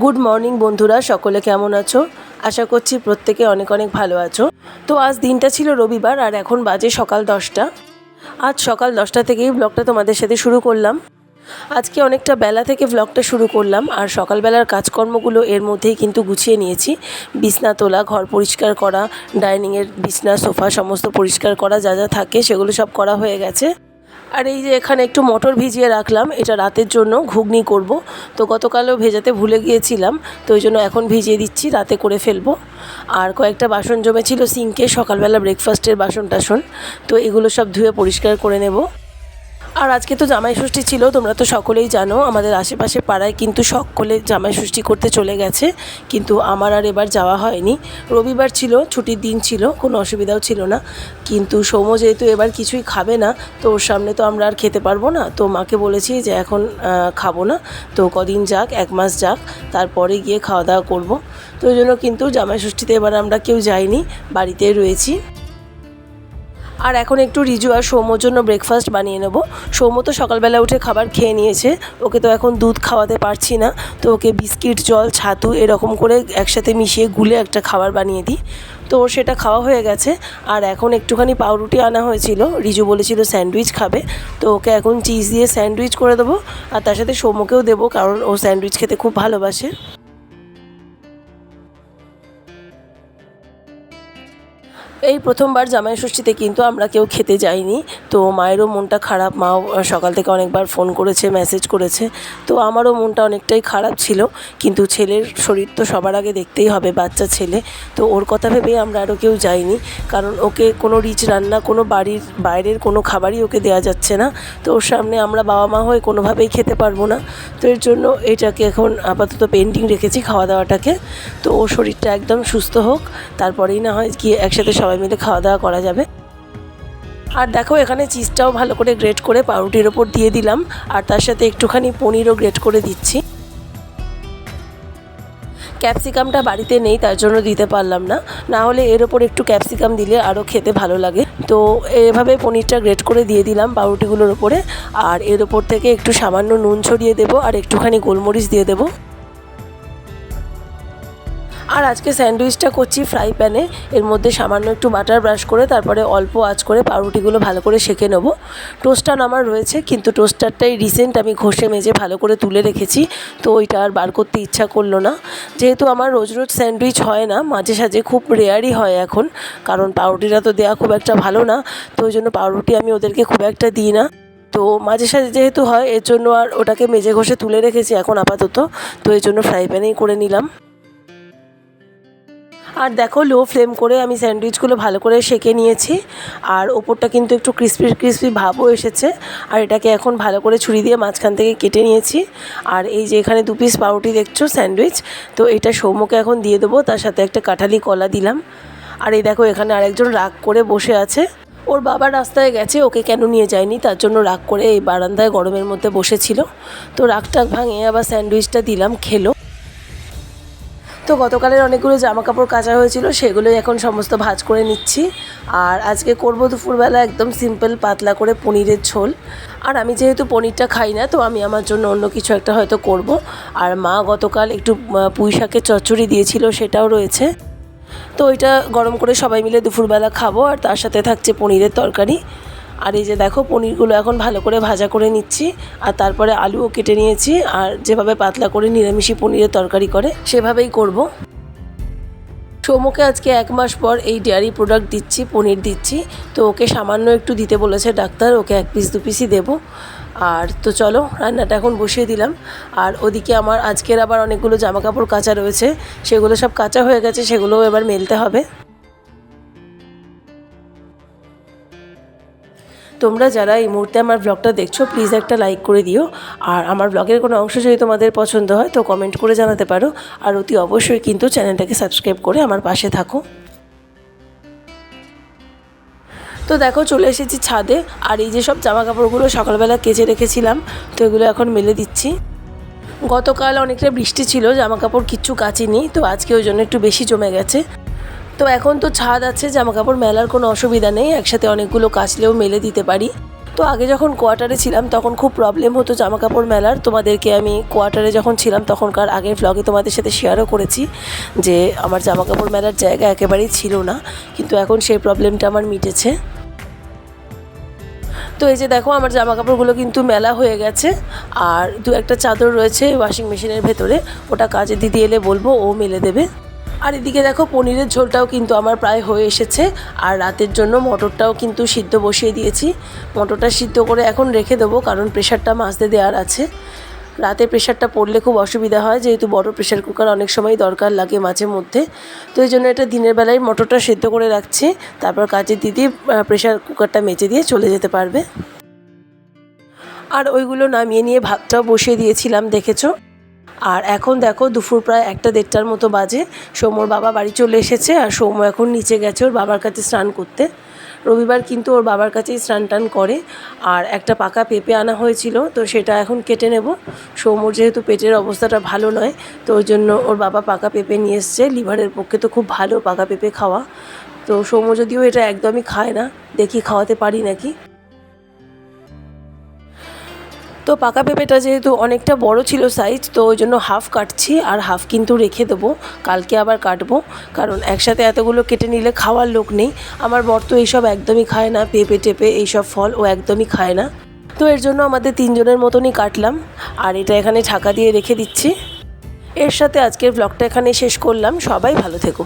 Good morning বন্ধুরা, সকলে কেমন আছো? আশা করছি প্রত্যেকে অনেক অনেক ভালো আছো। তো আজ দিনটা ছিল রবিবার আর এখন বাজে সকাল 10টা। আজ সকাল 10টা থেকেই ব্লগটা তোমাদের সাথে শুরু করলাম। আজকে অনেকটা বেলা থেকে ব্লগটা শুরু করলাম আর সকালবেলার কাজকর্মগুলো এর মধ্যেই কিন্তু গুছিয়ে নিয়েছি। বিছনা তোলা, ঘর পরিষ্কার করা, ডাইনিংয়ের বিছনা, সোফা সমস্ত পরিষ্কার করা, যা যা থাকে সেগুলো সব করা হয়ে গেছে। আর এই যে এখানে একটু মটর ভিজিয়ে রাখলাম, এটা রাতের জন্য ঘুগনি করব। তো গতকালও ভেজাতে ভুলে গিয়েছিলাম, তো ওই জন্য এখন ভিজিয়ে দিচ্ছি, রাতে করে ফেলবো। আর কয়েকটা বাসন জমেছিল সিঙ্কে, সকালবেলা ব্রেকফাস্টের বাসন টাসন, তো এগুলো সব ধুয়ে পরিষ্কার করে নেব। আর আজকে তো জামাইষষ্ঠী ছিল, তোমরা তো সকলেই জানো আমাদের আশেপাশে পাড়ায় কিন্তু সকলে জামাইষষ্ঠী করতে চলে গেছে, কিন্তু আমার আর এবার যাওয়া হয়নি। রবিবার ছিল, ছুটির দিন ছিল, কোনো অসুবিধাও ছিল না, কিন্তু সৌম্য যেহেতু এবার কিছুই খাবে না, তো ওর সামনে তো আমরা আর খেতে পারবো না। তো মাকে বলেছি যে এখন খাবো না, তো কদিন যাক, 1 মাস যাক, তারপরে গিয়ে খাওয়া দাওয়া করবো। তো ওই জন্য কিন্তু জামাইষষ্ঠীতে এবার আমরা কেউ যাইনি, বাড়িতেই রয়েছি। আর এখন একটু রিজু আর সৌম্যর জন্য ব্রেকফাস্ট বানিয়ে নেব। সৌম্য তো সকালবেলা উঠে খাবার খেয়ে নিয়েছে, ওকে তো এখন দুধ খাওয়াতে পারছি না, তো ওকে বিস্কিট, জল, ছাতু এরকম করে একসাথে মিশিয়ে গুলে একটা খাবার বানিয়ে দিই। তো ওর সেটা খাওয়া হয়ে গেছে। আর এখন একটুখানি পাউরুটি আনা হয়েছিল, রিজু বলেছিল স্যান্ডউইচ খাবে, তো ওকে এখন চিজ দিয়ে স্যান্ডউইচ করে দেবো। আর তার সাথে সৌম্যকেও দেবো, কারণ ও স্যান্ডউইচ খেতে খুব ভালোবাসে। এই প্রথমবার জামাইষষ্ঠীতে কিন্তু আমরা কেউ খেতে যাইনি, তো মায়েরও মনটা খারাপ। মাও সকাল থেকে অনেকবার ফোন করেছে, মেসেজ করেছে, তো আমারও মনটা অনেকটাই খারাপ ছিল। কিন্তু ছেলের শরীর তো সবার আগে দেখতেই হবে, বাচ্চা ছেলে, তো ওর কথা ভেবেই আমরা আরও কেউ যাইনি। কারণ ওকে কোনো রিচ রান্না, কোনো বাড়ির বাইরের কোনো খাবারই ওকে দেওয়া যাচ্ছে না, তো ওর সামনে আমরা বাবা মা হয়ে কোনোভাবেই খেতে পারবো না। তো এর জন্য এটাকে এখন আপাতত পেন্ডিং রেখেছি, খাওয়া দাওয়াটাকে। তো ওর শরীরটা একদম সুস্থ হোক, তারপরেই না হয় গিয়ে একসাথে সবাই মিলে খাওয়া দাওয়া করা যাবে। আর দেখো এখানে চিজটাও ভালো করে গ্রেট করে পাউরুটির ওপর দিয়ে দিলাম, আর তার সাথে একটুখানি পনিরও গ্রেট করে দিচ্ছি। ক্যাপসিকামটা বাড়িতে নেই, তার জন্য দিতে পারলাম না, না হলে এর ওপর একটু ক্যাপসিকাম দিলে আরও খেতে ভালো লাগে। তো এভাবে পনিরটা গ্রেট করে দিয়ে দিলাম পাউরুটিগুলোর ওপরে, আর এর ওপর থেকে একটু সামান্য নুন ছড়িয়ে দেবো আর একটুখানি গোলমরিচ দিয়ে দেবো। আর আজকে স্যান্ডউইচটা করছি ফ্রাই প্যানে, এর মধ্যে সামান্য একটু বাটার ব্রাশ করে তারপরে অল্প আঁচ করে পাউরুটিগুলো ভালো করে সেঁকে নেবো। টোস্টার আমার রয়েছে, কিন্তু টোস্টারটাই রিসেন্ট আমি ঘষে মেজে ভালো করে তুলে রেখেছি, তো ওইটা আর বার করতে ইচ্ছা করলো না। যেহেতু আমার রোজ রোজ স্যান্ডউইচ হয় না, মাঝে সাঝে খুব রেয়ারই হয় এখন, কারণ পাউরুটিটা তো দেওয়া খুব একটা ভালো না, তো ওই জন্য পাউরুটি আমি ওদেরকে খুব একটা দিই না। তো মাঝে সাঝে যেহেতু হয়, এর জন্য আর ওটাকে মেজে ঘষে তুলে রেখেছি এখন আপাতত, তো এই জন্য ফ্রাই প্যানেই করে নিলাম। আর দেখো লো ফ্লেম করে আমি স্যান্ডউইচগুলো ভালো করে সেঁকে নিয়েছি, আর ওপরটা কিন্তু একটু ক্রিস্পি ক্রিস্পি ভাবও এসেছে। আর এটাকে এখন ভালো করে ছুরি দিয়ে মাঝখান থেকে কেটে নিয়েছি। আর এই যে এখানে 2 পিস পাউরুটি দেখছো স্যান্ডউইচ, তো এটা সৌম্যকে এখন দিয়ে দেবো, তার সাথে একটা কাঁঠালি কলা দিলাম। আর এই দেখো এখানে আরেকজন রাগ করে বসে আছে, ওর বাবা রাস্তায় গেছে, ওকে কেন নিয়ে যায়নি, তার জন্য রাগ করে এই বারান্দায় গরমের মধ্যে বসেছিল। তো রাগটা ভাঙে আবার স্যান্ডউইচটা দিলাম, খেলো। তো গতকালের অনেকগুলো জামা কাপড় কাচা হয়েছিল, সেগুলোই এখন সমস্ত ভাঁজ করে নিচ্ছি। আর আজকে করব দুপুরবেলা একদম সিম্পল পাতলা করে পনিরের ঝোল। আর আমি যেহেতু পনিরটা খাই না, তো আমি আমার জন্য অন্য কিছু একটা হয়তো করব। আর মা গতকাল একটু পুঁই শাকের চচ্চড়ি দিয়েছিল, সেটাও রয়েছে, তো ওইটা গরম করে সবাই মিলে দুপুরবেলা খাবো। আর তার সাথে থাকছে পনিরের তরকারি। আর এই যে দেখো পনিরগুলো এখন ভালো করে ভাজা করে নিচ্ছি, আর তারপরে আলুও কেটে নিয়েছি, আর যেভাবে পাতলা করে নিরামিষি পনিরের তরকারি করে সেভাবেই করব। সৌম্যকে আজকে 1 মাস পর এই ডেয়ারি প্রোডাক্ট দিচ্ছি, পনির দিচ্ছি, তো ওকে সামান্য একটু দিতে বলেছে ডাক্তার, ওকে 1 পিস 2 পিসই দেবো। আর তো চলো রান্নাটা এখন বসিয়ে দিলাম। আর ওদিকে আমার আজকের আবার অনেকগুলো জামা কাপড় কাচা রয়েছে, সেগুলো সব কাচা হয়ে গেছে, সেগুলোও এবার মেলতে হবে। তোমরা যারা এই মুহূর্তে আমার ব্লগটা দেখছো, প্লিজ একটা লাইক করে দিও। আর আমার ব্লগের কোনো অংশ যদি তোমাদের পছন্দ হয় তো কমেন্ট করে জানাতে পারো। আর অতি অবশ্যই কিন্তু চ্যানেলটাকে সাবস্ক্রাইব করে আমার পাশে থাকো। তো দেখো চলে এসেছি ছাদে, আর এই যে সব জামা কাপড়গুলো সকালবেলা কেচে রেখেছিলাম, তো এগুলো এখন মেলে দিচ্ছি। গতকাল অনেকটা বৃষ্টি ছিল, জামা কাপড় কিচ্ছু কাচিনি, তো আজকে ওই জন্য একটু বেশি জমে গেছে। তো এখন তো ছাদ আছে, জামা কাপড় মেলার কোনো অসুবিধা নেই, একসাথে অনেকগুলো কাচলেও মেলে দিতে পারি। তো আগে যখন কোয়ার্টারে ছিলাম তখন খুব প্রবলেম হতো জামা কাপড় মেলার। তোমাদেরকে আমি কোয়ার্টারে যখন ছিলাম তখনকার আগের ভ্লগে তোমাদের সাথে শেয়ারও করেছি যে আমার জামা কাপড় মেলার জায়গা একেবারেই ছিল না, কিন্তু এখন সেই প্রবলেমটা আমার মিটেছে। তো এই যে দেখো আমার জামা কাপড়গুলো কিন্তু মেলা হয়ে গেছে, আর দু একটা চাদর রয়েছে ওয়াশিং মেশিনের ভেতরে, ওটা কাজে দিদি এলে বলবো ও মেলে দেবে। আর এদিকে দেখো পনিরের ঝোলটাও কিন্তু আমার প্রায় হয়ে এসেছে, আর রাতের জন্য মটরটাও কিন্তু সিদ্ধ বসিয়ে দিয়েছি। মটরটা সিদ্ধ করে এখন রেখে দেবো, কারণ প্রেশারটা মাজতে দেওয়ার আছে। রাতে প্রেশারটা পড়লে খুব অসুবিধা হয়, যেহেতু বড় প্রেশার কুকার অনেক সময় দরকার লাগে মাঝে মধ্যে। তো এই জন্য এটা দিনের বেলায় মটরটা সিদ্ধ করে রাখছি, তারপর কাজের দিদি প্রেশার কুকারটা মেজে দিয়ে চলে যেতে পারবে। আর ওইগুলো নামিয়ে নিয়ে ভাতটাও বসিয়ে দিয়েছিলাম দেখেছো। আর এখন দেখো দুপুর প্রায় 1-1:30টার মতো বাজে। সৌম্যর বাবা বাড়ি চলে এসেছে, আর সৌম্য এখন নিচে গেছে ওর বাবার কাছে স্নান করতে। রবিবার কিন্তু ওর বাবার কাছেই স্নান টান করে। আর একটা পাকা পেঁপে আনা হয়েছিল, তো সেটা এখন কেটে নেব। সৌম্যর যেহেতু পেটের অবস্থাটা ভালো নয়, তো ওই জন্য ওর বাবা পাকা পেঁপে নিয়ে এসছে। লিভারের পক্ষে তো খুব ভালো পাকা পেঁপে খাওয়া। তো সৌম্য যদিও এটা একদমই খায় না, দেখি খাওয়াতে পারি নাকি। তো পাকা পেঁপেটা যেহেতু অনেকটা বড় ছিল সাইজ, তো ওই জন্য হাফ কাটছি, আর হাফ কিন্তু রেখে দেবো, কালকে আবার কাটবো, কারণ একসাথে এতগুলো কেটে নিলে খাওয়ার লোক নেই। আমার বর তো এইসব একদমই খায় না, পেঁপে টেপে এইসব ফল ও একদমই খায় না। তো এর জন্য আমাদের 3 জনের মতনই কাটলাম, আর এটা এখানে ঢাকা দিয়ে রেখে দিচ্ছি। এর সাথে আজকের ব্লগটা এখানে শেষ করলাম। সবাই ভালো থেকো।